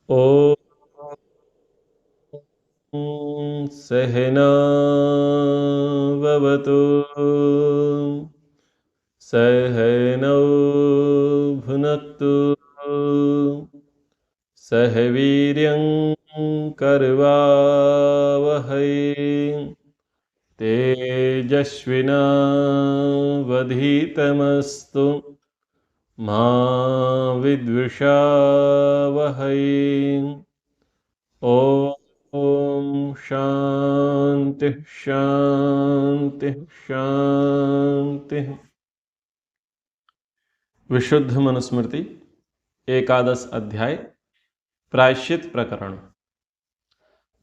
ॐ सहना भवतु सहनौ भुनक्तु सह वीर्यं करवावहै तेजस्विनावधीतमस्तु मा विद्विषावहै। ॐ शांति शांति शांति। विशुद्ध मनुस्मृति एकादश अध्याय प्रायश्चित प्रकरण।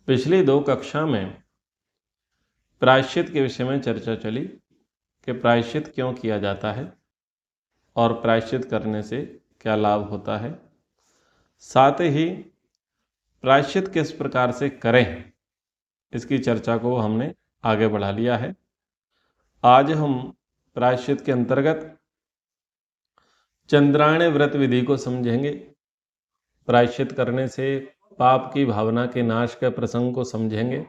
पिछली दो कक्षा में प्रायश्चित के विषय में चर्चा चली कि प्रायश्चित क्यों किया जाता है और प्रायश्चित करने से क्या लाभ होता है, साथ ही प्रायश्चित किस प्रकार से करें इसकी चर्चा को हमने आगे बढ़ा लिया है। आज हम प्रायश्चित के अंतर्गत चंद्रायण व्रत विधि को समझेंगे। प्रायश्चित करने से पाप की भावना के नाश के प्रसंग को समझेंगे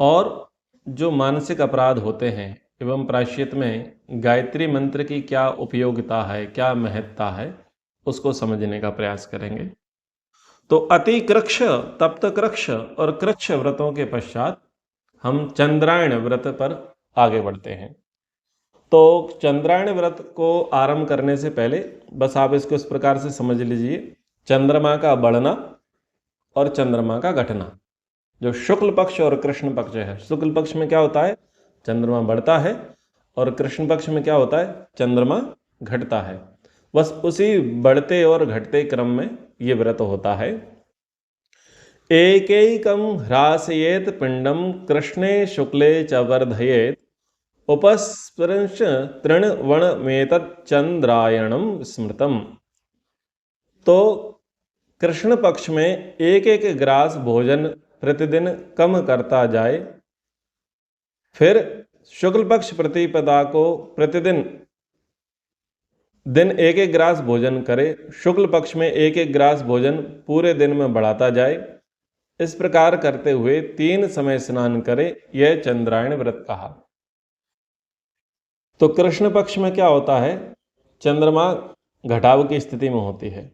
और जो मानसिक अपराध होते हैं एवं प्रायश्चित में गायत्री मंत्र की क्या उपयोगिता है, क्या महत्ता है, उसको समझने का प्रयास करेंगे। तो अति कृक्ष, तप्त कृक्ष और कृच्छ व्रतों के पश्चात हम चंद्रायण व्रत पर आगे बढ़ते हैं। तो चंद्रायण व्रत को आरंभ करने से पहले बस आप इसको इस प्रकार से समझ लीजिए, चंद्रमा का बढ़ना और चंद्रमा का घटना। जो शुक्ल पक्ष और कृष्ण पक्ष है, शुक्ल पक्ष में क्या होता है, चंद्रमा बढ़ता है, और कृष्ण पक्ष में क्या होता है, चंद्रमा घटता है। बस उसी बढ़ते और घटते क्रम में ये व्रत होता है। एकैकं ह्रासयेत पिंडम कृष्णे शुक्ले च वर्धयेत उपस्पृश तृणवणमेतच्चंद्रायणं स्मृतम। तो कृष्ण पक्ष में एक एक ग्रास भोजन प्रतिदिन कम करता जाए, फिर शुक्ल पक्ष प्रतिपदा को प्रतिदिन दिन एक एक ग्रास भोजन करे, शुक्ल पक्ष में एक एक ग्रास भोजन पूरे दिन में बढ़ाता जाए। इस प्रकार करते हुए 3 समय स्नान करे, यह चंद्रायण व्रत कहा। तो कृष्ण पक्ष में क्या होता है, चंद्रमा घटाव की स्थिति में होती है।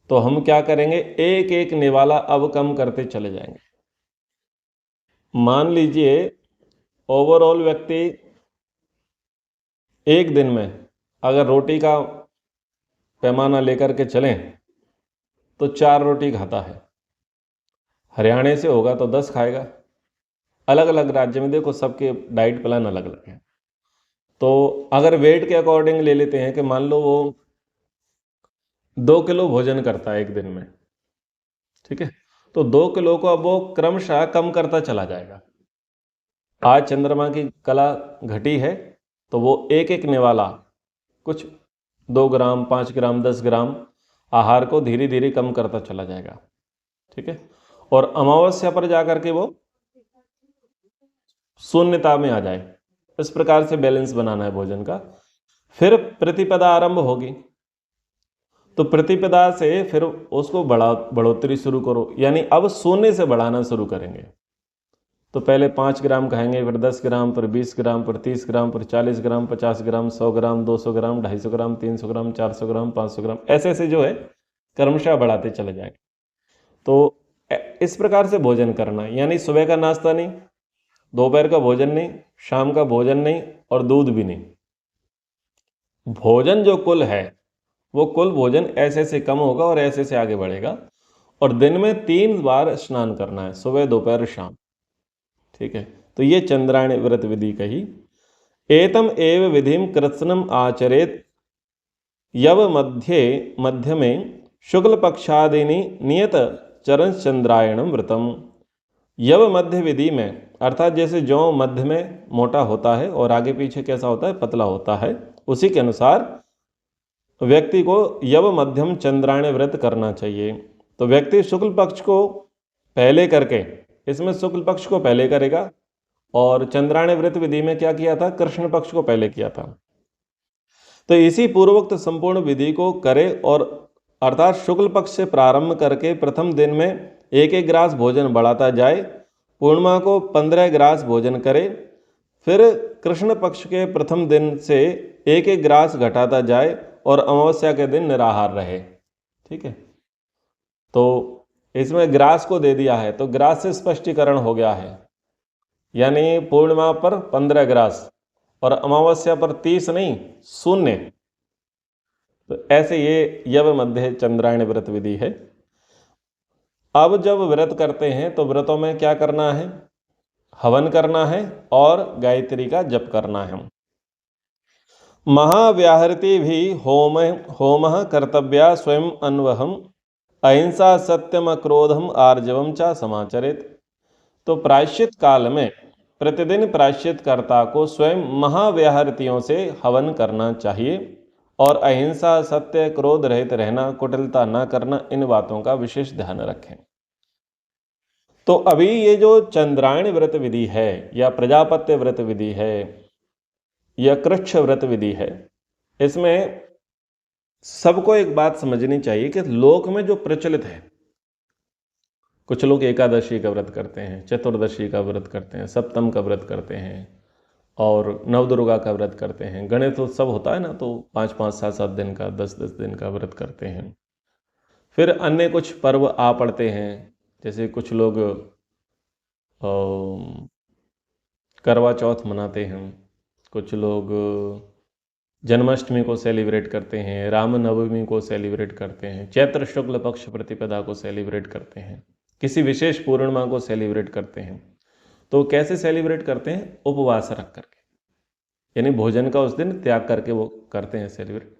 तो हम क्या करेंगे, एक एक निवाला अब कम करते चले जाएंगे। मान लीजिए ओवरऑल व्यक्ति एक दिन में अगर रोटी का पैमाना लेकर के चलें तो 4 रोटी खाता है। हरियाणा से होगा तो 10 खाएगा। अलग अलग राज्य में देखो, सबके डाइट प्लान अलग अलग है। तो अगर वेट के अकॉर्डिंग ले लेते हैं कि मान लो वो 2 किलो भोजन करता है एक दिन में, ठीक है, तो 2 किलो को अब वो क्रमशः कम करता चला जाएगा। आज चंद्रमा की कला घटी है तो वो एक एक निवाला कुछ 2 ग्राम, 5 ग्राम, 10 ग्राम आहार को धीरे धीरे कम करता चला जाएगा, ठीक है। और अमावस्या पर जाकर के वो शून्यता में आ जाए, इस प्रकार से बैलेंस बनाना है भोजन का। फिर प्रतिपदा आरंभ होगी, तो प्रतिपदा से फिर उसको बढ़ोतरी शुरू करो, यानी अब शून्य से बढ़ाना शुरू करेंगे। तो पहले 5 ग्राम खाएंगे, फिर 10 ग्राम, फिर 20 ग्राम, फिर 30 ग्राम, फिर 40 ग्राम, 50 ग्राम, 100 ग्राम, 200 ग्राम, 250 ग्राम, 300 ग्राम, 400 ग्राम, 500 ग्राम, ऐसे ऐसे जो है क्रमशः बढ़ाते चले जाएंगे। तो इस प्रकार से भोजन करना, यानी सुबह का नाश्ता नहीं, दोपहर का भोजन नहीं, शाम का भोजन नहीं और दूध भी नहीं। भोजन जो कुल है वो कुल भोजन ऐसे ऐसे कम होगा और ऐसे से आगे बढ़ेगा। और दिन में 3 बार स्नान करना है, सुबह, दोपहर, शाम, ठीक है। तो ये चंद्रायण व्रत विधि कही। एतम एव विधिम कृत्स्नम आचरेत यव मध्य में शुक्ल पक्षादिनी नियत चरण चंद्रायणम व्रतम। यव मध्य विधि में, अर्थात जैसे जौ मध्य में मोटा होता है और आगे पीछे कैसा होता है, पतला होता है, उसी के अनुसार व्यक्ति को यव मध्यम चंद्रायण व्रत करना चाहिए। तो व्यक्ति शुक्ल पक्ष को पहले करके, इसमें शुक्ल पक्ष को पहले करेगा, और चंद्रायण व्रत विधि में क्या किया था, कृष्ण पक्ष को पहले किया था। तो इसी पूर्वोक्त संपूर्ण विधि को करे और अर्थात शुक्ल पक्ष से प्रारंभ करके प्रथम दिन में एक एक ग्रास भोजन बढ़ाता जाए, पूर्णिमा को 15 ग्रास भोजन करे, फिर कृष्ण पक्ष के प्रथम दिन से एक एक ग्रास घटाता जाए और अमावस्या के दिन निराहार रहे। ठीक है, तो इसमें ग्रास को दे दिया है, तो ग्रास से स्पष्टीकरण हो गया है, यानी पूर्णिमा पर 15 ग्रास और अमावस्या पर 30 नहीं, 0। तो ऐसे ये यव मध्य चंद्रायण व्रत विधि है। अब जब व्रत करते हैं तो व्रतों में क्या करना है? हवन करना है और गायत्री का जप करना है। महाव्याहृति भी होम कर्तव्या स्वयं अन्वहम अहिंसा सत्यम क्रोधम आर्जवम चा समाचरित। तो प्रायश्चित काल में प्रतिदिन प्रायश्चित कर्ता को स्वयं महाव्याहृतियों से हवन करना चाहिए और अहिंसा सत्य क्रोध रहित रहना, कुटिलता न करना, इन बातों का विशेष ध्यान रखें। तो अभी ये जो चंद्रायण व्रत विधि है या प्रजापत्य व्रत विधि है या कृच्छ व्रत विधि है, इसमें सबको एक बात समझनी चाहिए कि लोक में जो प्रचलित है, कुछ लोग एकादशी का व्रत करते हैं, चतुर्दशी का व्रत करते हैं, सप्तम का व्रत करते हैं और नवदुर्गा का व्रत करते हैं। गणेश उत्सव होता है ना, तो 5-5, 7-7 दिन का, 10-10 दिन का व्रत करते हैं। फिर अन्य कुछ पर्व आ पड़ते हैं, जैसे कुछ लोग करवा चौथ मनाते हैं, कुछ लोग जन्माष्टमी को सेलिब्रेट करते हैं, रामनवमी को सेलिब्रेट करते हैं, चैत्र शुक्ल पक्ष प्रतिपदा को सेलिब्रेट करते हैं, किसी विशेष पूर्णिमा को सेलिब्रेट करते हैं। तो कैसे सेलिब्रेट करते हैं? उपवास रख करके, यानी भोजन का उस दिन त्याग करके वो करते हैं सेलिब्रेट।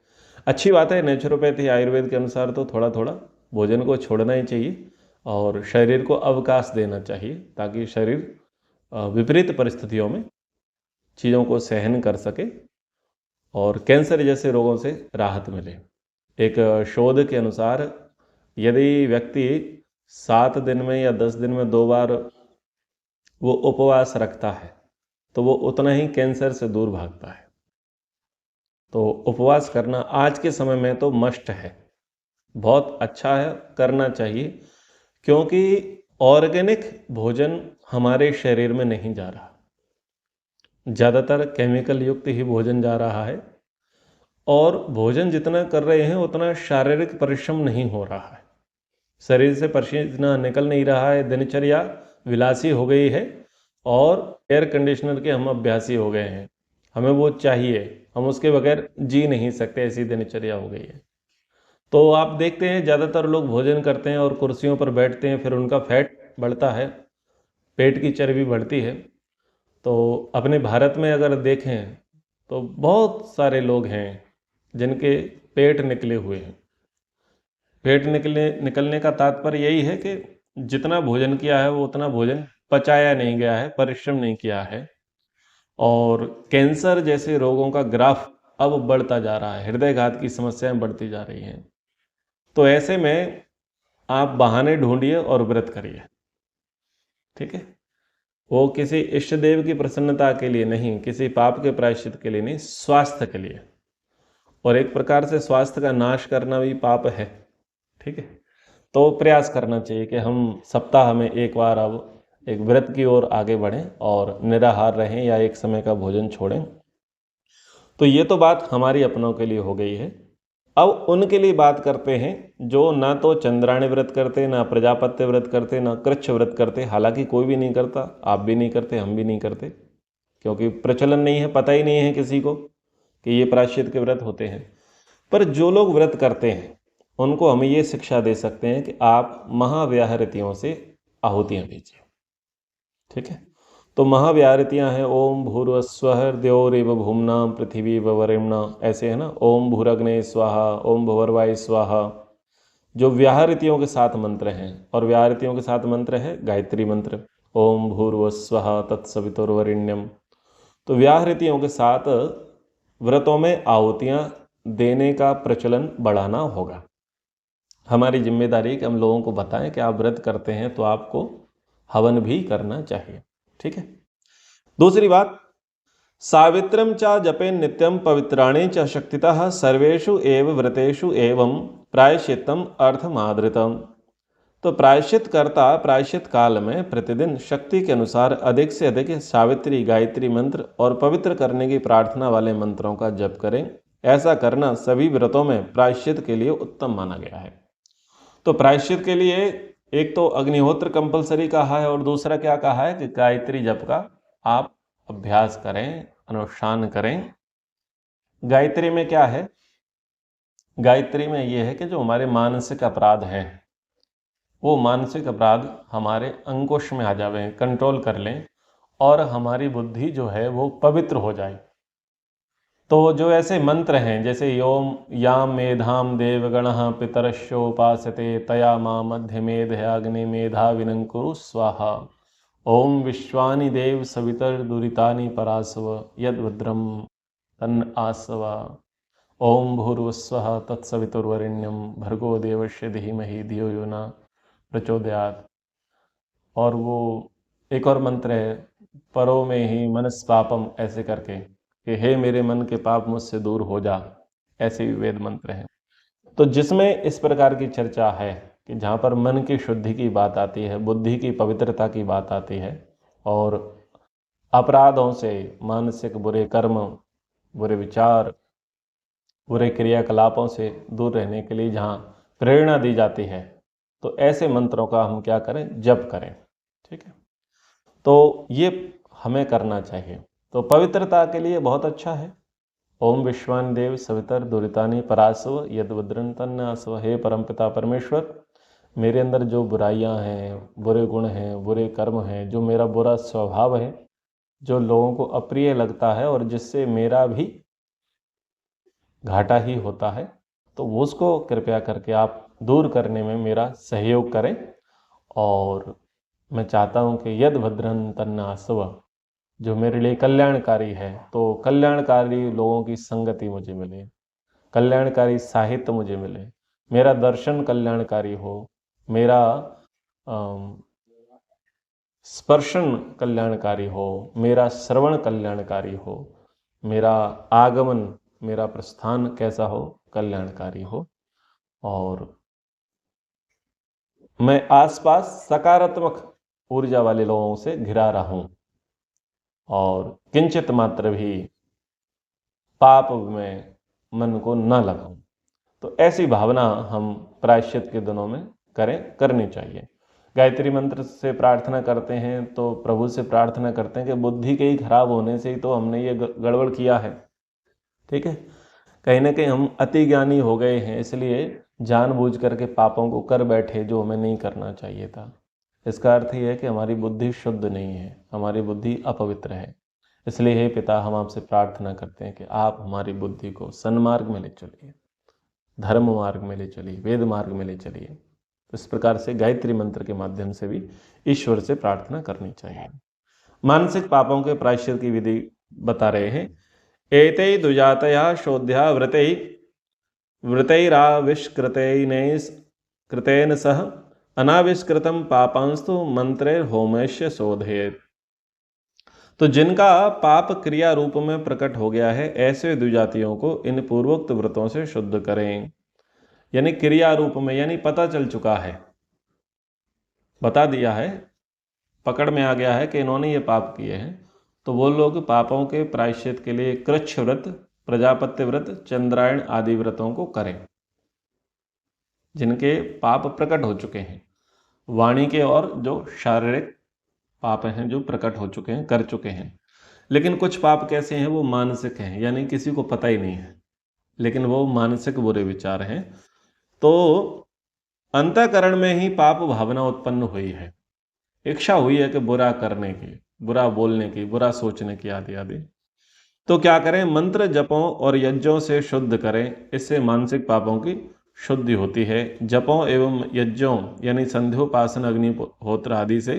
अच्छी बात है, नेचुरोपैथी आयुर्वेद के अनुसार तो थोड़ा थोड़ा भोजन को छोड़ना ही चाहिए और शरीर को अवकाश देना चाहिए, ताकि शरीर विपरीत परिस्थितियों में चीज़ों को सहन कर सके और कैंसर जैसे रोगों से राहत मिले। एक शोध के अनुसार यदि व्यक्ति 7 दिन में या 10 दिन में 2 बार वो उपवास रखता है तो वो उतना ही कैंसर से दूर भागता है। तो उपवास करना आज के समय में तो मस्ट है, बहुत अच्छा है, करना चाहिए, क्योंकि ऑर्गेनिक भोजन हमारे शरीर में नहीं जा रहा, ज़्यादातर केमिकल युक्त ही भोजन जा रहा है और भोजन जितना कर रहे हैं उतना शारीरिक परिश्रम नहीं हो रहा है, शरीर से पसीना निकल नहीं रहा है, दिनचर्या विलासी हो गई है और एयर कंडीशनर के हम अभ्यासी हो गए हैं, हमें वो चाहिए, हम उसके बगैर जी नहीं सकते, ऐसी दिनचर्या हो गई है। तो आप देखते हैं ज़्यादातर लोग भोजन करते हैं और कुर्सियों पर बैठते हैं, फिर उनका फैट बढ़ता है, पेट की चर्बी बढ़ती है। तो अपने भारत में अगर देखें तो बहुत सारे लोग हैं जिनके पेट निकले हुए हैं। पेट निकलने का तात्पर्य यही है कि जितना भोजन किया है वो उतना भोजन पचाया नहीं गया है, परिश्रम नहीं किया है और कैंसर जैसे रोगों का ग्राफ अब बढ़ता जा रहा है, हृदयघात की समस्याएं बढ़ती जा रही हैं। तो ऐसे में आप बहाने ढूंढिए और व्रत करिए, ठीक है। वो किसी इष्ट देव की प्रसन्नता के लिए नहीं, किसी पाप के प्रायश्चित के लिए नहीं, स्वास्थ्य के लिए। और एक प्रकार से स्वास्थ्य का नाश करना भी पाप है, ठीक है। तो प्रयास करना चाहिए कि हम सप्ताह में एक बार अब एक व्रत की ओर आगे बढ़ें और निराहार रहें या एक समय का भोजन छोड़ें। तो ये तो बात हमारी अपनों के लिए हो गई है। अब उनके लिए बात करते हैं जो ना तो चंद्रायण व्रत करते, ना प्रजापत्य व्रत करते, ना कृच्छ व्रत करते। हालांकि कोई भी नहीं करता, आप भी नहीं करते, हम भी नहीं करते, क्योंकि प्रचलन नहीं है, पता ही नहीं है किसी को कि ये प्रायश्चित के व्रत होते हैं। पर जो लोग व्रत करते हैं उनको हम ये शिक्षा दे सकते हैं कि आप महाव्याहृतियों से आहुतियाँ दीजिए, ठीक है। तो महाव्याहृतियाँ हैं ओम भूर्भुवस्सुवः द्यौरिव भूम्ना पृथिवी वरेण्य, ऐसे है ना, ओम भूरग्ने स्वाहा, ओम भुवर्वाय स्वाहा, जो व्याहृतियों के साथ मंत्र हैं। और व्याहृतियों के साथ मंत्र है गायत्री मंत्र, ओम भूर्भुवस्सुवः तत्सवितुर्वरेण्यम। तो व्याहृतियों के साथ व्रतों में आहुतियाँ देने का प्रचलन बढ़ाना होगा। हमारी जिम्मेदारी है कि हम लोगों को बताएं कि आप व्रत करते हैं तो आपको हवन भी करना चाहिए, ठीक है। दूसरी बात, सावित्रम च जपेन नित्यम पवित्राणि च शक्तितः सर्वेषु एव व्रतेषु एवं प्रायश्चित्तम अर्थमादृतम। तो प्रायश्चित करता प्रायश्चित काल में प्रतिदिन शक्ति के अनुसार अधिक से अधिक सावित्री गायत्री मंत्र और पवित्र करने की प्रार्थना वाले मंत्रों का जप करें। ऐसा करना सभी व्रतों में प्रायश्चित के लिए उत्तम माना गया है। तो प्रायश्चित के लिए एक तो अग्निहोत्र कंपलसरी कहा है और दूसरा क्या कहा है कि गायत्री जप का आप अभ्यास करें, अनुष्ठान करें। गायत्री में क्या है? गायत्री में यह है कि जो हमारे मानसिक अपराध हैं वो मानसिक अपराध हमारे अंकुश में आ जावे, कंट्रोल कर लें और हमारी बुद्धि जो है वो पवित्र हो जाए। तो जो ऐसे मंत्र हैं जैसे योम याम मेधाम देवगणः पितरश्चोपासते तया मां मध्य मेधयाग्नि मेधा विनंकुरु स्वाहा। ओम विश्वानि देव सवितर दुरितानि परासव यद भद्रम तन्न आसवा। ओम भूर्भुवस्वः तत्सवितुर्वरेण्यं भर्गो देवस्य धीमहि धियो यो न प्रचोदयात। और वो एक और मंत्र है परो में ही मनस पापम, ऐसे करके कि हे मेरे मन के पाप मुझसे दूर हो जा, ऐसे भी वेद मंत्र हैं। तो जिसमें इस प्रकार की चर्चा है कि जहाँ पर मन की शुद्धि की बात आती है, बुद्धि की पवित्रता की बात आती है और अपराधों से, मानसिक बुरे कर्म, बुरे विचार, बुरे क्रियाकलापों से दूर रहने के लिए जहाँ प्रेरणा दी जाती है, तो ऐसे मंत्रों का हम क्या करें? जप करें। ठीक है, तो ये हमें करना चाहिए। तो पवित्रता के लिए बहुत अच्छा है। ओम विश्वान देव सवितर दुरितानि परासव यद वद्रन तन्न आसव। हे परमपिता परमेश्वर, मेरे अंदर जो बुराइयां हैं, बुरे गुण हैं, बुरे कर्म हैं, जो मेरा बुरा स्वभाव है, जो लोगों को अप्रिय लगता है और जिससे मेरा भी घाटा ही होता है, तो उसको कृपया करके आप दूर करने में मेरा सहयोग करें। और मैं चाहता हूँ कि यद भद्रन तन्न आसव, जो मेरे लिए कल्याणकारी है, तो कल्याणकारी लोगों की संगति मुझे मिले, कल्याणकारी साहित्य मुझे मिले, मेरा दर्शन कल्याणकारी हो, मेरा स्पर्शन कल्याणकारी हो, मेरा श्रवण कल्याणकारी हो, मेरा आगमन, मेरा प्रस्थान कैसा हो? कल्याणकारी हो। और मैं आसपास सकारात्मक ऊर्जा वाले लोगों से घिरा रहूं और किंचित मात्र भी पाप में मन को न लगाऊं। तो ऐसी भावना हम प्रायश्चित के दिनों में करनी चाहिए। गायत्री मंत्र से प्रार्थना करते हैं तो प्रभु से प्रार्थना करते हैं कि बुद्धि के ही खराब होने से ही तो हमने ये गड़बड़ किया है। ठीक है, कहीं ना कहीं हम अति ज्ञानी हो गए हैं, इसलिए जानबूझ करके पापों को कर बैठे जो हमें नहीं करना चाहिए था। इसका अर्थ ये है कि हमारी बुद्धि शुद्ध नहीं है, हमारी बुद्धि अपवित्र है। इसलिए हे पिता, हम आपसे प्रार्थना करते हैं कि आप हमारी बुद्धि को सन्मार्ग में ले चलिए, धर्म मार्ग में ले चलिए, वेद मार्ग में ले चलिए। तो इस प्रकार से गायत्री मंत्र के माध्यम से भी ईश्वर से प्रार्थना करनी चाहिए। मानसिक पापों के प्रायश्चित की विधि बता रहे हैं। एते दुजातया शोध्या कृतेन सह अनाविष्कृतम पापांस्तु मंत्रे होमस्य शोधयेत्। तो जिनका पाप क्रिया रूप में प्रकट हो गया है, ऐसे द्विजातियों को इन पूर्वोक्त व्रतों से शुद्ध करें। यानी क्रिया रूप में, यानी पता चल चुका है, बता दिया है, पकड़ में आ गया है कि इन्होंने ये पाप किए हैं, तो वो लोग पापों के प्रायश्चित के लिए कृच्छ व्रत, प्रजापत्य व्रत, चंद्रायण आदि व्रतों को करें। जिनके पाप प्रकट हो चुके हैं, वाणी के और जो शारीरिक पाप हैं जो प्रकट हो चुके हैं, कर चुके हैं। लेकिन कुछ पाप कैसे हैं? वो मानसिक हैं, यानी किसी को पता ही नहीं है, लेकिन वो मानसिक बुरे विचार हैं। तो अंतःकरण में ही पाप भावना उत्पन्न हुई है, इच्छा हुई है कि बुरा करने की, बुरा बोलने की, बुरा सोचने की, आदि आदि। तो क्या करें? मंत्र जपों और यज्ञों से शुद्ध करें, इससे मानसिक पापों की शुद्धि होती है। जपों एवं यज्ञों यानी संध्योपासन, अग्निहोत्र आदि से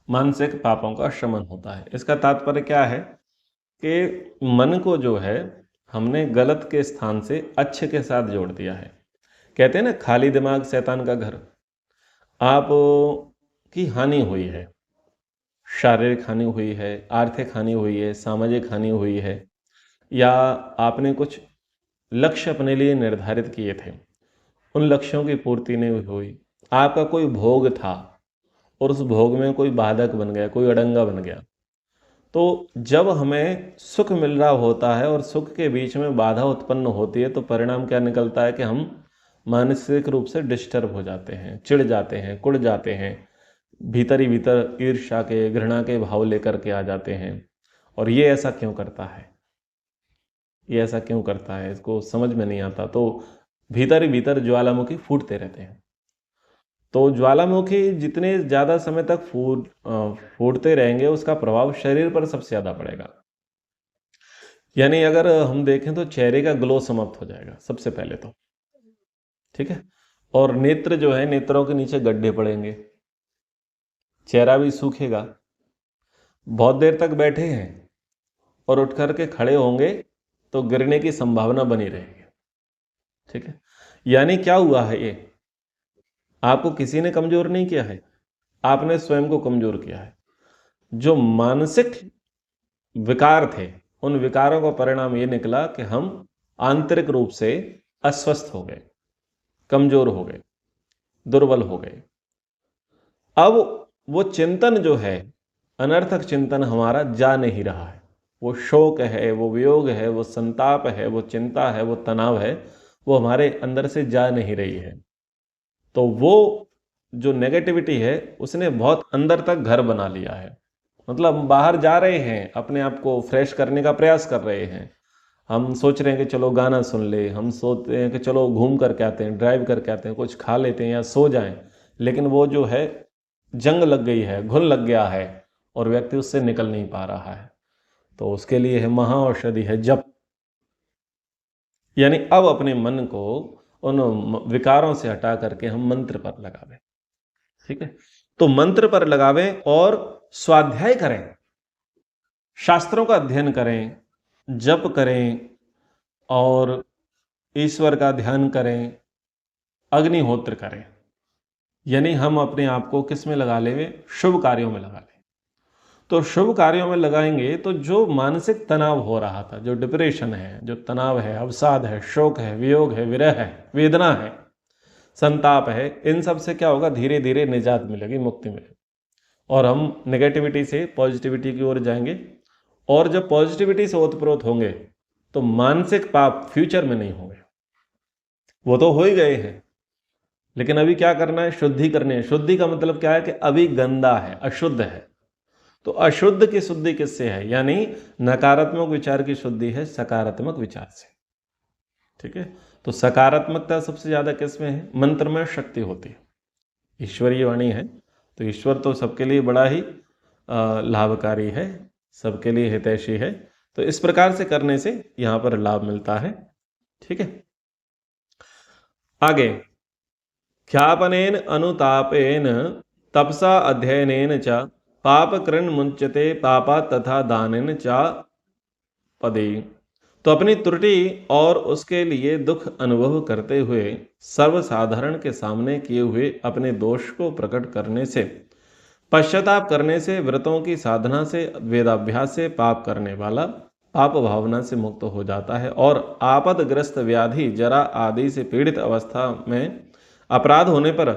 मानसिक पापों का शमन होता है। इसका तात्पर्य क्या है कि मन को जो है हमने गलत के स्थान से अच्छे के साथ जोड़ दिया है। कहते हैं ना, खाली दिमाग शैतान का घर। आप की हानि हुई है, शारीरिक हानि हुई है, आर्थिक हानि हुई है, सामाजिक हानि हुई है, या आपने कुछ लक्ष्य अपने लिए निर्धारित किए थे, उन लक्ष्यों की पूर्ति नहीं हुई, आपका कोई भोग था और उस भोग में कोई बाधक बन गया, कोई अड़ंगा बन गया, तो जब हमें सुख मिल रहा होता है और सुख के बीच में बाधा उत्पन्न होती है, तो परिणाम क्या निकलता है कि हम मानसिक रूप से डिस्टर्ब हो जाते हैं, चिढ़ जाते हैं, कुढ़ जाते हैं, भीतर ही भीतर ईर्ष्या के, घृणा के भाव लेकर के आ जाते हैं। और ये ऐसा क्यों करता है, ये ऐसा क्यों करता है, इसको समझ में नहीं आता। तो भीतर ही भीतर ज्वालामुखी फूटते रहते हैं। तो ज्वालामुखी जितने ज़्यादा समय तक फूटते रहेंगे, उसका प्रभाव शरीर पर सबसे ज़्यादा पड़ेगा। यानी अगर हम देखें तो चेहरे का ग्लो समाप्त हो जाएगा सबसे पहले तो, ठीक है। और नेत्र जो है, नेत्रों के नीचे गड्ढे पड़ेंगे, चेहरा भी सूखेगा। बहुत देर तक बैठे हैं और उठ करके खड़े होंगे तो गिरने की संभावना बनी रहेगी, ठीक है। यानी क्या हुआ है, ये आपको किसी ने कमजोर नहीं किया है, आपने स्वयं को कमजोर किया है। जो मानसिक विकार थे, उन विकारों का परिणाम ये निकला कि हम आंतरिक रूप से अस्वस्थ हो गए, कमजोर हो गए, दुर्बल हो गए। अब वो चिंतन जो है, अनर्थक चिंतन हमारा जा नहीं रहा है। वो शोक है, वो वियोग है, वो संताप है, वो चिंता है, वो तनाव है, वो हमारे अंदर से जा नहीं रही है। तो वो जो नेगेटिविटी है, उसने बहुत अंदर तक घर बना लिया है। मतलब हम बाहर जा रहे हैं, अपने आप को फ्रेश करने का प्रयास कर रहे हैं, हम सोच रहे हैं कि चलो गाना सुन ले, हम सोचते हैं कि चलो घूम करके आते हैं, ड्राइव करके आते हैं, कुछ खा लेते हैं या सो जाएं, लेकिन वो जो है जंग लग गई है, घुन लग गया है और व्यक्ति उससे निकल नहीं पा रहा है। तो उसके लिए है महाऔषधि है जप। यानी अब अपने मन को उन विकारों से हटा करके हम मंत्र पर लगावें, ठीक है। तो मंत्र पर लगावें और स्वाध्याय करें, शास्त्रों का अध्ययन करें, जप करें और ईश्वर का ध्यान करें, अग्निहोत्र करें। यानी हम अपने आप को किस में लगा लें, शुभ कार्यों में लगा लें। तो शुभ कार्यों में लगाएंगे तो जो मानसिक तनाव हो रहा था, जो डिप्रेशन है, जो तनाव है, अवसाद है, शोक है, वियोग है, विरह है, वेदना है, संताप है, इन सब से क्या होगा, धीरे धीरे निजात मिलेगी, मुक्ति मिलेगी और हम नेगेटिविटी से पॉजिटिविटी की ओर जाएंगे। और जब पॉजिटिविटी से ओतप्रोत होंगे तो मानसिक पाप फ्यूचर में नहीं होंगे, वो तो हो ही गए हैं, लेकिन अभी क्या करना है, शुद्धि करनी है। शुद्धि का मतलब क्या है कि अभी गंदा है, अशुद्ध है। तो अशुद्ध की शुद्धि किससे है, यानी नकारात्मक विचार की शुद्धि है सकारात्मक विचार से, ठीक है। तो सकारात्मकता सबसे ज्यादा किसमें है, मंत्र में शक्ति होती है, ईश्वरीय वाणी है, तो ईश्वर तो सबके लिए बड़ा ही लाभकारी है, सबके लिए हितैषी है। तो इस प्रकार से करने से यहां पर लाभ मिलता है, ठीक है। आगे, ख्यापनेन अनुतापेन तपसा अध्ययनेन च पाप कृन मुंचते पापा तथा दानेन च पदे। तो अपनी त्रुटि और उसके लिए दुख अनुभव करते हुए सर्वसाधारण के सामने किए हुए अपने दोष को प्रकट करने से, पश्चाताप करने से, व्रतों की साधना से, वेदाभ्यास से पाप करने वाला पाप भावना से मुक्त हो जाता है और आपदग्रस्त व्याधि, जरा आदि से पीड़ित अवस्था में अपराध होने पर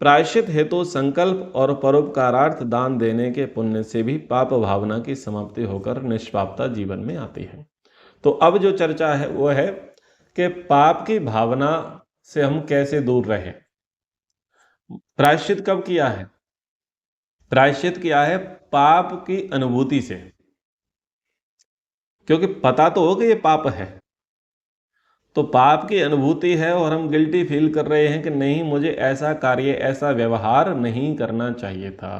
प्रायश्चित हेतु संकल्प और परोपकारार्थ दान देने के पुण्य से भी पाप भावना की समाप्ति होकर निष्पापता जीवन में आती है। तो अब जो चर्चा है वो है कि पाप की भावना से हम कैसे दूर रहें। प्रायश्चित कब किया है, प्रायश्चित किया है पाप की अनुभूति से, क्योंकि पता तो हो कि ये पाप है, तो पाप की अनुभूति है और हम गिल्टी फील कर रहे हैं कि नहीं, मुझे ऐसा कार्य, ऐसा व्यवहार नहीं करना चाहिए था।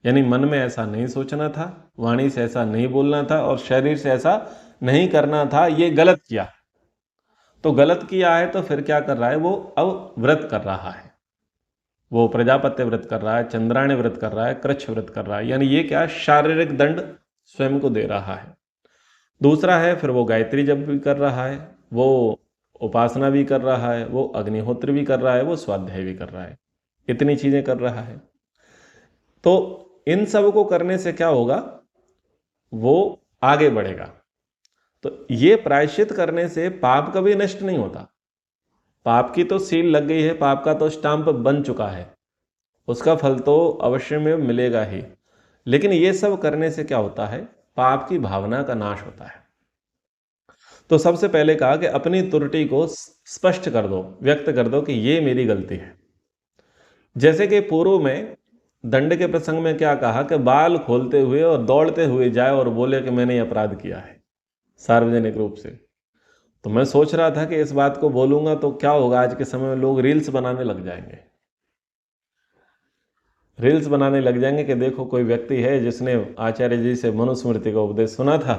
यानी मन में ऐसा नहीं सोचना था, वाणी से ऐसा नहीं बोलना था और शरीर से ऐसा नहीं करना था, ये गलत किया। तो गलत किया है तो फिर क्या कर रहा है, वो अब व्रत कर रहा है, वो प्रजापत्य व्रत कर रहा है, चंद्रायण व्रत कर रहा है, कृच्छ व्रत कर रहा है। यानी ये क्या, शारीरिक दंड स्वयं को दे रहा है। दूसरा है फिर वो गायत्री जप भी कर रहा है, वो उपासना भी कर रहा है, वो अग्निहोत्र भी कर रहा है, वो स्वाध्याय भी कर रहा है, इतनी चीजें कर रहा है। तो इन सब को करने से क्या होगा, वो आगे बढ़ेगा। तो ये प्रायश्चित करने से पाप कभी नष्ट नहीं होता। पाप की तो सील लग गई है, पाप का तो स्टाम्प बन चुका है, उसका फल तो अवश्य में मिलेगा ही। लेकिन ये सब करने से क्या होता है, पाप की भावना का नाश होता है। तो सबसे पहले कहा कि अपनी त्रुटि को स्पष्ट कर दो, व्यक्त कर दो कि ये मेरी गलती है। जैसे कि पूर्व में दंड के प्रसंग में क्या कहा कि बाल खोलते हुए और दौड़ते हुए जाए और बोले कि मैंने अपराध किया है सार्वजनिक रूप से। तो मैं सोच रहा था कि इस बात को बोलूंगा तो क्या होगा, आज के समय में लोग रील्स बनाने लग जाएंगे। रील्स बनाने लग जाएंगे कि देखो कोई व्यक्ति है जिसने आचार्य जी से मनुस्मृति का उपदेश सुना था,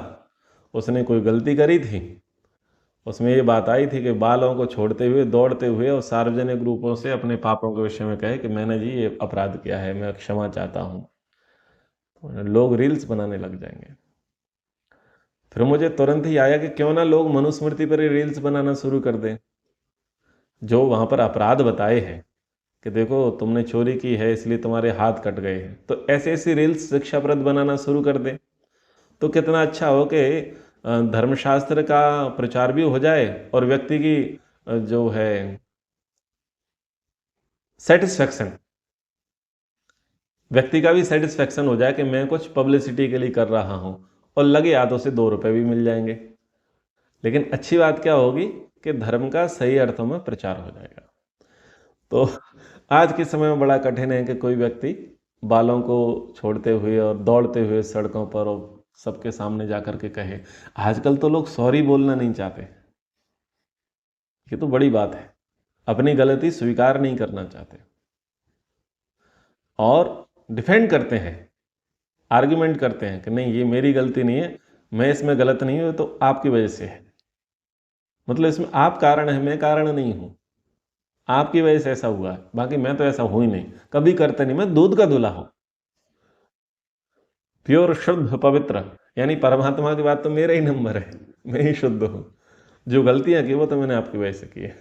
उसने कोई गलती करी थी, उसमें ये बात आई थी कि बालों को छोड़ते हुए दौड़ते हुए और सार्वजनिक रूपों से अपने पापों के विषय में कहे कि मैंने जी ये अपराध किया है, मैं क्षमा चाहता हूँ। तो लोग रील्स बनाने लग जाएंगे। फिर मुझे तुरंत ही आया कि क्यों ना लोग मनुस्मृति पर ही रील्स बनाना शुरू कर दें, जो वहाँ पर अपराध बताए हैं कि देखो तुमने चोरी की है इसलिए तुम्हारे हाथ कट गए हैं, तो ऐसे ऐसी रील्स शिक्षाप्रद बनाना शुरू कर दें। तो कितना अच्छा हो कि धर्मशास्त्र का प्रचार भी हो जाए और व्यक्ति की जो है सेटिस्फैक्शन, व्यक्ति का भी सेटिस्फैक्शन हो जाए कि मैं कुछ पब्लिसिटी के लिए कर रहा हूं, और लगे हाथों से 2 रुपए भी मिल जाएंगे। लेकिन अच्छी बात क्या होगी कि धर्म का सही अर्थों में प्रचार हो जाएगा। तो आज के समय में बड़ा कठिन है कि कोई व्यक्ति बालों को छोड़ते हुए और दौड़ते हुए सड़कों पर और सबके सामने जाकर के कहे। आजकल तो लोग सॉरी बोलना नहीं चाहते, ये तो बड़ी बात है, अपनी गलती स्वीकार नहीं करना चाहते और डिफेंड करते हैं, आर्ग्यूमेंट करते हैं कि नहीं ये मेरी गलती नहीं है, मैं इसमें गलत नहीं हूं, तो आपकी वजह से है, मतलब इसमें आप कारण है, मैं कारण नहीं हूं, आपकी वजह से ऐसा हुआ है, बाकी मैं तो ऐसा हूं ही नहीं, कभी करते नहीं, मैं दूध का धुला हूं, प्योर शुद्ध पवित्र, यानी परमात्मा की बात तो मेरा ही नंबर है, मैं ही शुद्ध हूं, जो गलतियां की वो तो मैंने आपकी वजह से की है।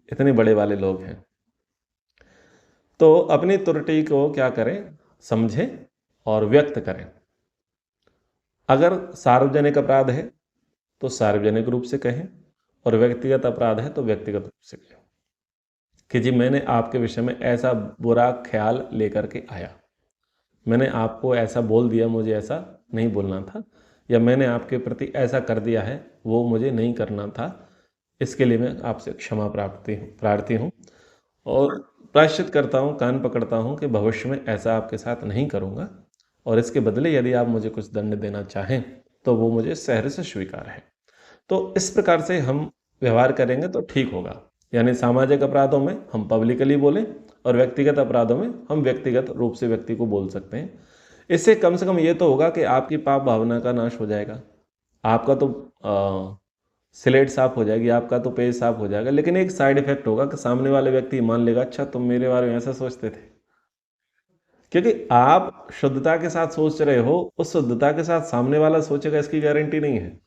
इतने बड़े वाले लोग हैं। तो अपनी त्रुटि को क्या करें, समझें और व्यक्त करें। अगर सार्वजनिक अपराध है तो सार्वजनिक रूप से कहें, और व्यक्तिगत अपराध है तो व्यक्तिगत रूप से कहें कि जी मैंने आपके विषय में ऐसा बुरा ख्याल लेकर के आया, मैंने आपको ऐसा बोल दिया, मुझे ऐसा नहीं बोलना था, या मैंने आपके प्रति ऐसा कर दिया है, वो मुझे नहीं करना था, इसके लिए मैं आपसे क्षमा प्रार्थी हूँ और प्रायश्चित करता हूँ, कान पकड़ता हूँ कि भविष्य में ऐसा आपके साथ नहीं करूँगा, और इसके बदले यदि आप मुझे कुछ दंड देना चाहें तो वो मुझे सहर्ष से स्वीकार है। तो इस प्रकार से हम व्यवहार करेंगे तो ठीक होगा। यानी सामाजिक अपराधों में हम पब्लिकली बोलें और व्यक्तिगत अपराधों में हम व्यक्तिगत रूप से व्यक्ति को बोल सकते हैं। इससे कम से कम ये तो होगा कि आपकी पाप भावना का नाश हो जाएगा, आपका तो स्लेट साफ हो जाएगी, आपका तो पेज साफ हो जाएगा। लेकिन एक साइड इफेक्ट होगा कि सामने वाले व्यक्ति मान लेगा अच्छा तुम मेरे बारे में ऐसा सोचते थे, क्योंकि आप शुद्धता के साथ सोच रहे हो, उस शुद्धता के साथ सामने वाला सोचेगा इसकी गारंटी नहीं है।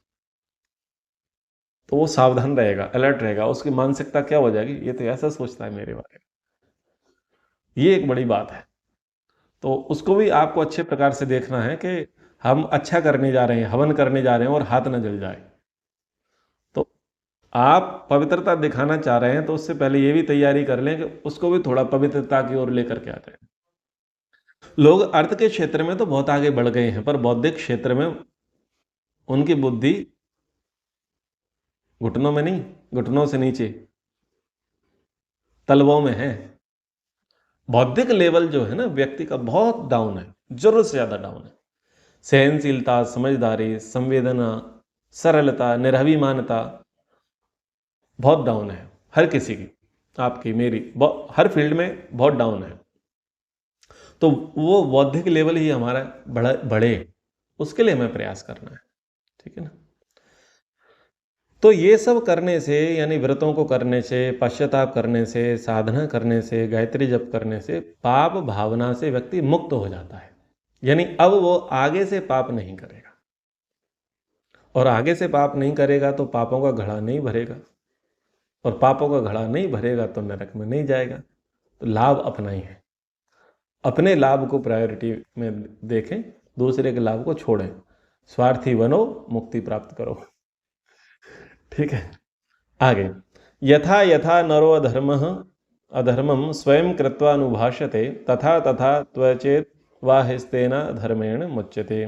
तो वो सावधान रहेगा, अलर्ट रहेगा, उसकी मानसिकता क्या हो जाएगी, ये तो ऐसा सोचता है मेरे बारे में, ये एक बड़ी बात है। तो उसको भी आपको अच्छे प्रकार से देखना है कि हम अच्छा करने जा रहे हैं, हवन करने जा रहे हैं और हाथ न जल जाए। तो आप पवित्रता दिखाना चाह रहे हैं तो उससे पहले ये भी तैयारी कर लें कि उसको भी थोड़ा पवित्रता की ओर लेकर के आते हैं। लोग अर्थ के क्षेत्र में तो बहुत आगे बढ़ गए हैं, पर बौद्धिक क्षेत्र में उनकी बुद्धि घुटनों में नहीं, घुटनों से नीचे तलवों में है। बौद्धिक लेवल जो है ना व्यक्ति का बहुत डाउन है, जरूरत से ज्यादा डाउन है। सहनशीलता, समझदारी, संवेदना, सरलता, निरभिमानता बहुत डाउन है हर किसी की, आपकी मेरी, हर फील्ड में बहुत डाउन है। तो वो बौद्धिक लेवल ही हमारा बढ़े, उसके लिए हमें प्रयास करना है, ठीक है ना। तो ये सब करने से, यानी व्रतों को करने से, पश्चाताप करने से, साधना करने से, गायत्री जप करने से पाप भावना से व्यक्ति मुक्त हो जाता है। यानी अब वो आगे से पाप नहीं करेगा, और आगे से पाप नहीं करेगा तो पापों का घड़ा नहीं भरेगा, और पापों का घड़ा नहीं भरेगा तो नरक में नहीं जाएगा। तो लाभ अपना ही है। अपने लाभ को प्रायोरिटी में देखें, दूसरे के लाभ को छोड़ें। स्वार्थी बनो, मुक्ति प्राप्त करो। ठीक है, आगे। यथा यथा नरो अधर्मम स्वयं कृत्वा अनुभाषते तथा तथा त्वचेत वाहिस्तेन धर्मेण मुच्यते।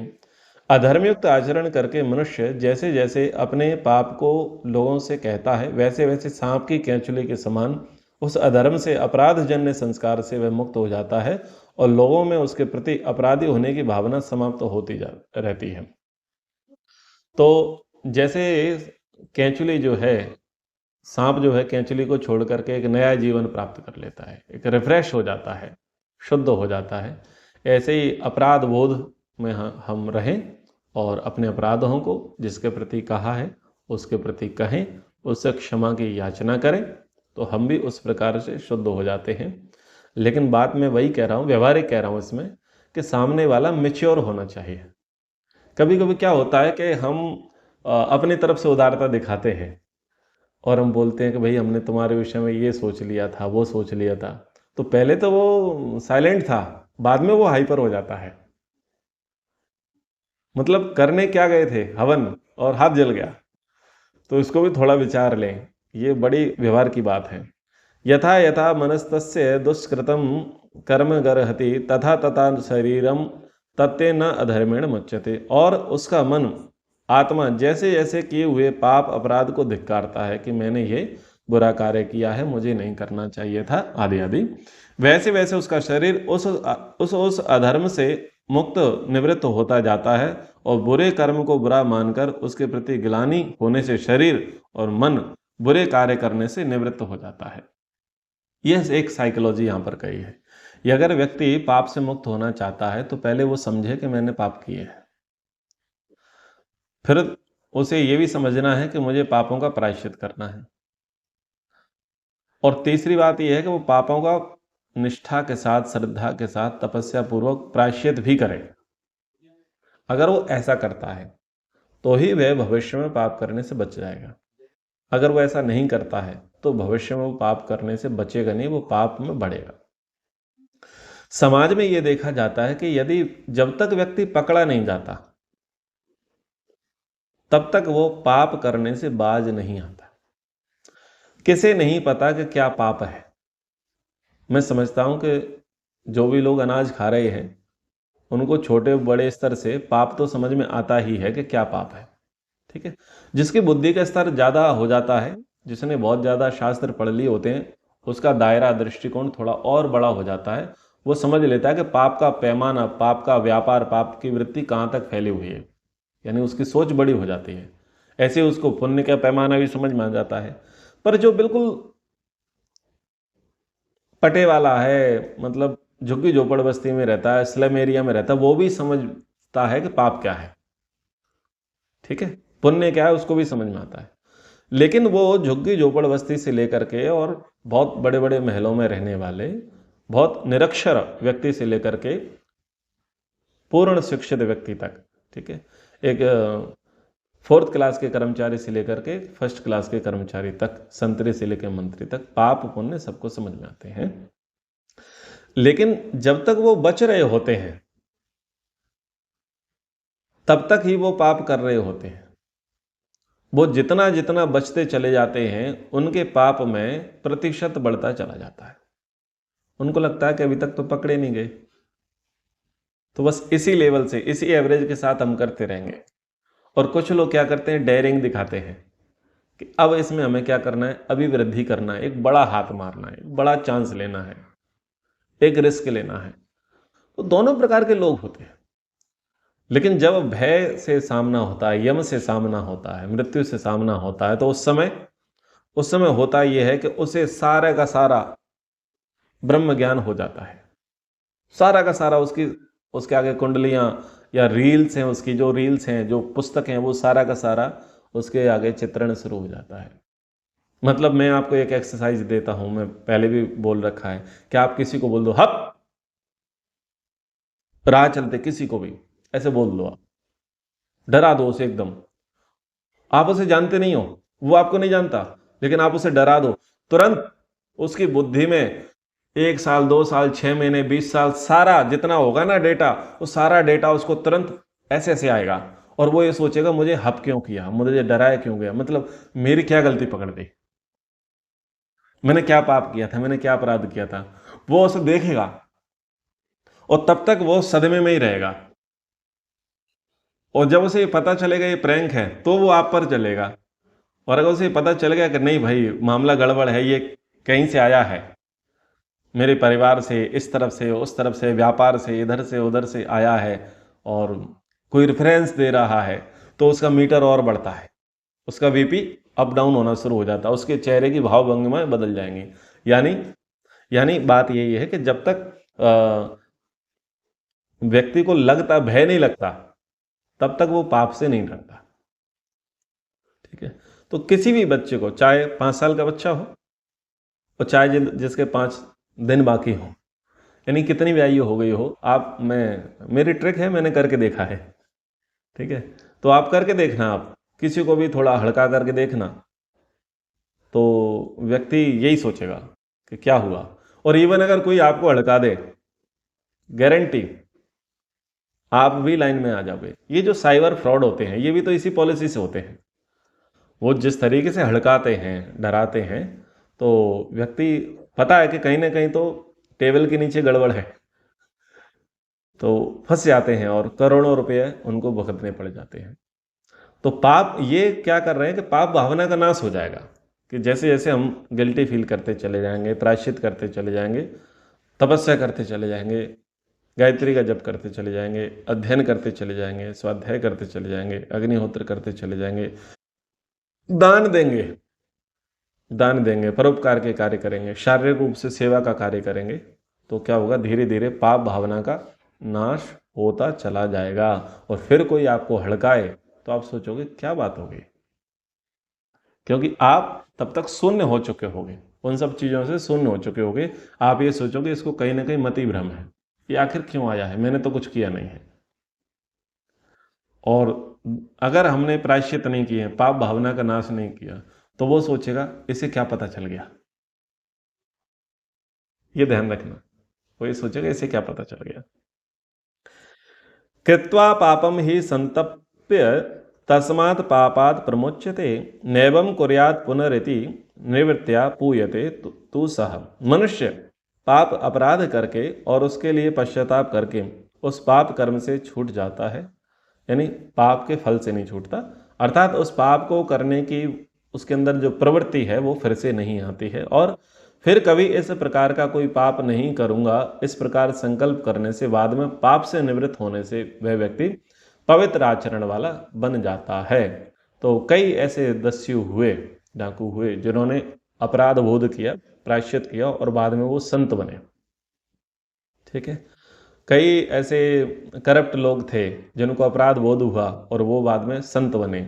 अधर्मयुक्त आचरण करके मनुष्य जैसे जैसे अपने पाप को लोगों से कहता है, वैसे वैसे सांप की केंचुली के समान उस अधर्म से, अपराधजन्य संस्कार से वह मुक्त हो जाता है और लोगों में उसके प्रति अपराधी होने की भावना समाप्त होती जा रहती है। तो जैसे केंचुली जो है, सांप जो है केंचुली को छोड़ करके एक नया जीवन प्राप्त कर लेता है, एक रिफ्रेश हो जाता है, शुद्ध हो जाता है। ऐसे ही अपराध बोध में हम रहें और अपने अपराधों को जिसके प्रति कहा है उसके प्रति कहें, उससे क्षमा की याचना करें, तो हम भी उस प्रकार से शुद्ध हो जाते हैं। लेकिन बात मैं वही कह रहा हूँ, व्यवहारिक कह रहा हूँ इसमें, कि सामने वाला मैच्योर होना चाहिए। कभी कभी क्या होता है कि हम अपनी तरफ से उदारता दिखाते हैं और हम बोलते हैं कि भाई हमने तुम्हारे विषय में ये सोच लिया था, वो सोच लिया था। तो पहले तो वो साइलेंट था, बाद में वो हाइपर हो जाता है। मतलब करने क्या गए थे, हवन, और हाथ जल गया। तो इसको भी थोड़ा विचार लें, ये बड़ी व्यवहार की बात है। यथा यथा मनस्तस्य दुष्कृतम कर्म गरहति तथा तथा शरीरम तत्ते न अधर्मेण मुच्यते। और उसका मन, आत्मा जैसे जैसे किए हुए पाप अपराध को धिक्कारता है कि मैंने ये बुरा कार्य किया है, मुझे नहीं करना चाहिए था, आदि आदि, वैसे वैसे उसका शरीर उस अधर्म से मुक्त निवृत्त होता जाता है और बुरे कर्म को बुरा मानकर उसके प्रति ग्लानि होने से शरीर और मन बुरे कार्य करने से निवृत्त हो जाता है। यह एक साइकोलॉजी यहाँ पर कही है। ये अगर व्यक्ति पाप से मुक्त होना चाहता है तो पहले वो समझे कि मैंने पाप किए हैं, फिर उसे ये भी समझना है कि मुझे पापों का प्रायश्चित करना है। और तीसरी बात यह है कि वो पापों का निष्ठा के साथ, श्रद्धा के साथ, तपस्या पूर्वक प्रायश्चित भी करे। अगर वो ऐसा करता है तो ही वह भविष्य में पाप करने से बच जाएगा। अगर वो ऐसा नहीं करता है तो भविष्य में वो पाप करने से बचेगा नहीं, वो पाप में बढ़ेगा। समाज में ये देखा जाता है कि यदि जब तक व्यक्ति पकड़ा नहीं जाता तब तक वो पाप करने से बाज नहीं आता। किसे नहीं पता कि क्या पाप है। मैं समझता हूं कि जो भी लोग अनाज खा रहे हैं उनको छोटे बड़े स्तर से पाप तो समझ में आता ही है कि क्या पाप है। ठीक है, जिसकी बुद्धि का स्तर ज़्यादा हो जाता है, जिसने बहुत ज़्यादा शास्त्र पढ़ लिए होते हैं, उसका दायरा दृष्टिकोण थोड़ा और बड़ा हो जाता है। वो समझ लेता है कि पाप का पैमाना, पाप का व्यापार, पाप की वृत्ति कहाँ तक फैली हुई है, यानी उसकी सोच बड़ी हो जाती है। ऐसे उसको पुण्य का पैमाना भी समझ में आ जाता है। पर जो बिल्कुल पटे वाला है, मतलब झुग्गी झोपड़ बस्ती में रहता है, स्लम एरिया में रहता है, वो भी समझता है कि पाप क्या है। ठीक है, पुण्य क्या है उसको भी समझ में आता है। लेकिन वो झुग्गी झोपड़ बस्ती से लेकर के और बहुत बड़े बड़े महलों में रहने वाले, बहुत निरक्षर व्यक्ति से लेकर के पूर्ण शिक्षित व्यक्ति तक, ठीक है, एक 4th क्लास के कर्मचारी से लेकर के 1st क्लास के कर्मचारी तक, संतरे से लेकर मंत्री तक, पाप पुण्य सबको समझ में आते हैं। लेकिन जब तक वो बच रहे होते हैं तब तक ही वो पाप कर रहे होते हैं। वो जितना जितना बचते चले जाते हैं उनके पाप में प्रतिशत बढ़ता चला जाता है। उनको लगता है कि अभी तक तो पकड़े नहीं गए, तो बस इसी लेवल से, इसी एवरेज के साथ हम करते रहेंगे। और कुछ लोग क्या करते हैं, डेयरिंग दिखाते हैं कि अब इसमें हमें क्या करना है, अभी वृद्धि करना है, एक बड़ा हाथ मारना है, एक बड़ा चांस लेना है, एक रिस्क लेना है। तो दोनों प्रकार के लोग होते हैं। लेकिन जब भय से सामना होता है, यम से सामना होता है, मृत्यु से सामना होता है, तो उस समय होता यह है कि उसे सारा का सारा ब्रह्म ज्ञान हो जाता है। सारा का सारा उसके आगे कुंडलियां या रील्स हैं, उसकी जो रील्स हैं, जो पुस्तक हैं, वो सारा का सारा उसके आगे चित्रण शुरू हो जाता है। मतलब मैं आपको एक एक्सरसाइज देता हूं, मैं पहले भी बोल रखा है कि आप किसी को बोल दो हप, राह चलते किसी को भी ऐसे बोल दो, आप डरा दो उसे एकदम। आप उसे जानते नहीं हो, वो आपको नहीं जानता, लेकिन आप उसे डरा दो, तुरंत उसकी बुद्धि में 1 साल, 2 साल, 6 महीने, 20 साल, सारा जितना होगा ना डेटा, वो सारा डेटा उसको तुरंत ऐसे ऐसे आएगा और वो ये सोचेगा मुझे हप क्यों किया, मुझे डराया क्यों गया, मतलब मेरी क्या गलती पकड़ दी, मैंने क्या पाप किया था, मैंने क्या अपराध किया था, वो उसे देखेगा और तब तक वो सदमे में ही रहेगा। और जब उसे पता चलेगा ये प्रैंक है तो वो आप पर चलेगा। और अगर उसे पता चल गया कि नहीं भाई मामला गड़बड़ है, ये कहीं से आया है, मेरे परिवार से, इस तरफ से, उस तरफ से, व्यापार से, इधर से उधर से आया है और कोई रेफरेंस दे रहा है, तो उसका मीटर और बढ़ता है, उसका बीपी अप डाउन होना शुरू हो जाता है, उसके चेहरे की भाव भंगिमाएं बदल जाएंगी। यानी यानी बात यही है कि जब तक व्यक्ति को लगता, भय नहीं लगता, तब तक वो पाप से नहीं डरता। ठीक है। तो किसी भी बच्चे को, चाहे 5 साल का बच्चा हो और चाहे जिसके 5 दिन बाकी हो, यानी कितनी भी आयु हो गई हो, आप, मेरी ट्रिक है, मैंने करके देखा है। ठीक है। तो आप करके देखना, आप किसी को भी थोड़ा हड़का करके देखना, तो व्यक्ति यही सोचेगा कि क्या हुआ। और इवन अगर कोई आपको हड़का दे, गारंटी आप भी लाइन में आ जाओगे। ये जो साइबर फ्रॉड होते हैं, ये भी तो इसी पॉलिसी से होते हैं। वो जिस तरीके से हड़काते हैं, डराते हैं, तो व्यक्ति, पता है कि कहीं ना कहीं तो टेबल के नीचे गड़बड़ है, तो फंस जाते हैं और करोड़ों रुपए उनको भुगतने पड़ जाते हैं। तो पाप ये क्या कर रहे हैं कि पाप भावना का नाश हो जाएगा, कि जैसे जैसे हम गिल्टी फील करते चले जाएंगे, प्रायश्चित करते चले जाएंगे, तपस्या करते चले जाएंगे, गायत्री का जप करते चले जाएंगे, अध्ययन करते चले जाएंगे, स्वाध्याय करते चले जाएंगे, अग्निहोत्र करते चले जाएंगे, दान देंगे, दान देंगे, परोपकार के कार्य करेंगे, शारीरिक रूप से सेवा का कार्य करेंगे, तो क्या होगा, धीरे धीरे पाप भावना का नाश होता चला जाएगा। और फिर कोई आपको हड़काए तो आप सोचोगे क्या बात हो गई, क्योंकि आप तब तक शून्य हो चुके होगे, उन सब चीज़ों से शून्य हो चुके होगे। आप ये सोचोगे इसको कहीं ना कहीं मति भ्रम है, ये आखिर क्यों आया है, मैंने तो कुछ किया नहीं है। और अगर हमने प्रायश्चित नहीं किए, पाप भावना का नाश नहीं किया, तो वो सोचेगा इसे क्या पता चल गया, ये ध्यान रखना। वो ये सोचेगा इसे क्या पता चल गया। कृत्वा पापम ही संतप्य तस्मात् पापात् प्रमुच्यते नैवं कुर्यात् पुनरिति निवृत्त्या पूयते तु सह। मनुष्य पाप अपराध करके और उसके लिए पश्चाताप करके उस पाप कर्म से छूट जाता है, यानी पाप के फल से नहीं छूटता, अर्थात उस पाप को करने की उसके अंदर जो प्रवृत्ति है वो फिर से नहीं आती है, और फिर कभी इस प्रकार का कोई पाप नहीं करूंगा, इस प्रकार संकल्प करने से बाद में पाप से निवृत्त होने से वह व्यक्ति पवित्र आचरण वाला बन जाता है। तो कई ऐसे दस्यु हुए, डाकू हुए, जिन्होंने अपराध बोध किया, प्रायश्चित किया और बाद में वो संत बने। ठीक है। कई ऐसे करप्ट लोग थे जिनको अपराध बोध हुआ और वो बाद में संत बने।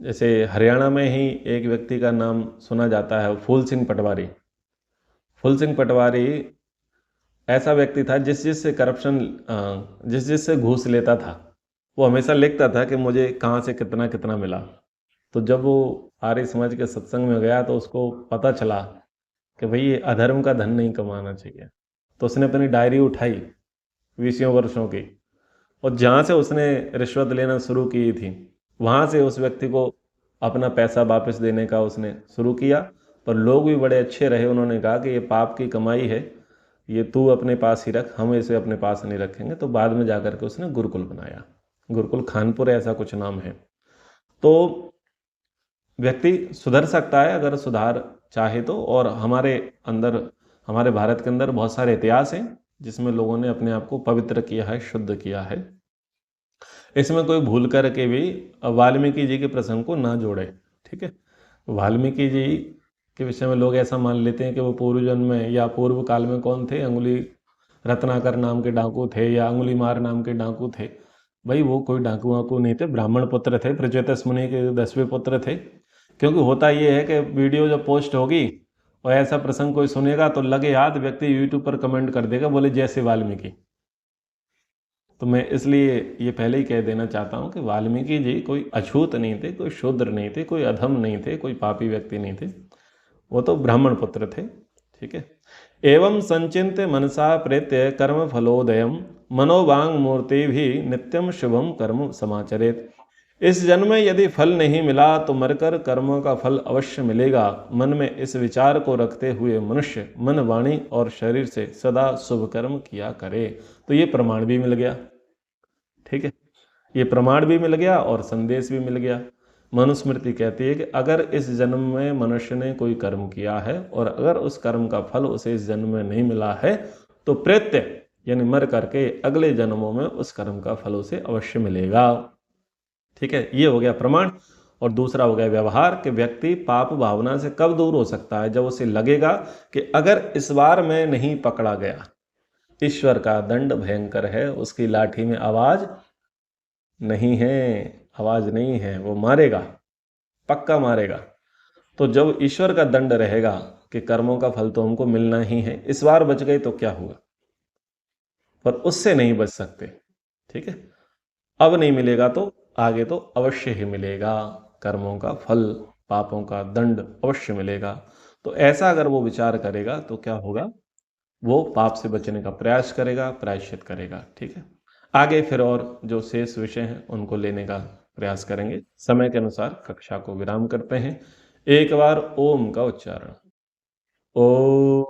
जैसे हरियाणा में ही एक व्यक्ति का नाम सुना जाता है, फूल सिंह पटवारी। फूल सिंह पटवारी ऐसा व्यक्ति था जिस जिससे करप्शन, जिस जिससे घूस लेता था, वो हमेशा लिखता था कि मुझे कहाँ से कितना कितना मिला। तो जब वो आर्य समाज के सत्संग में गया तो उसको पता चला कि भाई ये अधर्म का धन नहीं कमाना चाहिए। तो उसने अपनी डायरी उठाई 20 वर्षों की, और जहाँ से उसने रिश्वत लेना शुरू की थी, वहाँ से उस व्यक्ति को अपना पैसा वापस देने का उसने शुरू किया। पर लोग भी बड़े अच्छे रहे, उन्होंने कहा कि ये पाप की कमाई है, ये तू अपने पास ही रख, हम इसे अपने पास नहीं रखेंगे। तो बाद में जाकर के उसने गुरुकुल बनाया, गुरुकुल खानपुर ऐसा कुछ नाम है। तो व्यक्ति सुधर सकता है अगर सुधार चाहे तो। और हमारे अंदर, हमारे भारत के अंदर बहुत सारे इतिहास हैं जिसमें लोगों ने अपने आप को पवित्र किया है, शुद्ध किया है। इसमें कोई भूल करके भी वाल्मीकि जी के प्रसंग को ना जोड़े। ठीक है। वाल्मीकि जी के विषय में लोग ऐसा मान लेते हैं कि वो पूर्व जन्म में या पूर्व काल में कौन थे, अंगुली रत्नाकर नाम के डाकू थे या अंगुली मार नाम के डाकू थे। भाई वो कोई डाकू वाकू नहीं थे, ब्राह्मण पुत्र थे, प्रचेतस मुनि के 10वें पुत्र थे। क्योंकि होता ये है कि वीडियो जब पोस्ट होगी और ऐसा प्रसंग कोई सुनेगा तो लगे हाथ व्यक्ति यूट्यूब पर कमेंट कर देगा, बोले जैसे वाल्मीकि। तो मैं इसलिए ये पहले ही कह देना चाहता हूँ कि वाल्मीकि जी कोई अछूत नहीं थे, कोई शूद्र नहीं थे, कोई अधम नहीं थे, कोई पापी व्यक्ति नहीं थे, वो तो ब्राह्मण पुत्र थे। ठीक है। एवं संचिन्त्य मनसा प्रेत्य कर्म फलोदयम मनोवांग मूर्ति भी नित्यम शुभम कर्म समाचरेत। इस जन्म में यदि फल नहीं मिला तो मरकर कर्मों का फल अवश्य मिलेगा। मन में इस विचार को रखते हुए मनुष्य मन, वाणी और शरीर से सदा शुभ कर्म किया करे। तो ये प्रमाण भी मिल गया, ठीक है, ये प्रमाण भी मिल गया और संदेश भी मिल गया। मनुस्मृति कहती है कि अगर इस जन्म में मनुष्य ने कोई कर्म किया है और अगर उस कर्म का फल उसे इस जन्म में नहीं मिला है तो प्रेत्य यानी मर करके अगले जन्मों में उस कर्म का फल उसे अवश्य मिलेगा। ठीक है, ये हो गया प्रमाण। और दूसरा हो गया व्यवहार कि व्यक्ति पाप भावना से कब दूर हो सकता है, जब उसे लगेगा कि अगर इस बार मैं नहीं पकड़ा गया, ईश्वर का दंड भयंकर है, उसकी लाठी में आवाज नहीं है, आवाज नहीं है, वो मारेगा, पक्का मारेगा। तो जब ईश्वर का दंड रहेगा कि कर्मों का फल तो हमको मिलना ही है, इस बार बच गए तो क्या हुआ, पर उससे नहीं बच सकते। ठीक है, अब नहीं मिलेगा तो आगे तो अवश्य ही मिलेगा, कर्मों का फल, पापों का दंड अवश्य मिलेगा। तो ऐसा अगर वो विचार करेगा तो क्या होगा, वो पाप से बचने का प्रयास करेगा, प्रायश्चित करेगा। ठीक है, आगे फिर और जो शेष विषय हैं उनको लेने का प्रयास करेंगे। समय के अनुसार कक्षा को विराम करते हैं। एक बार ओम का उच्चारण। ओम।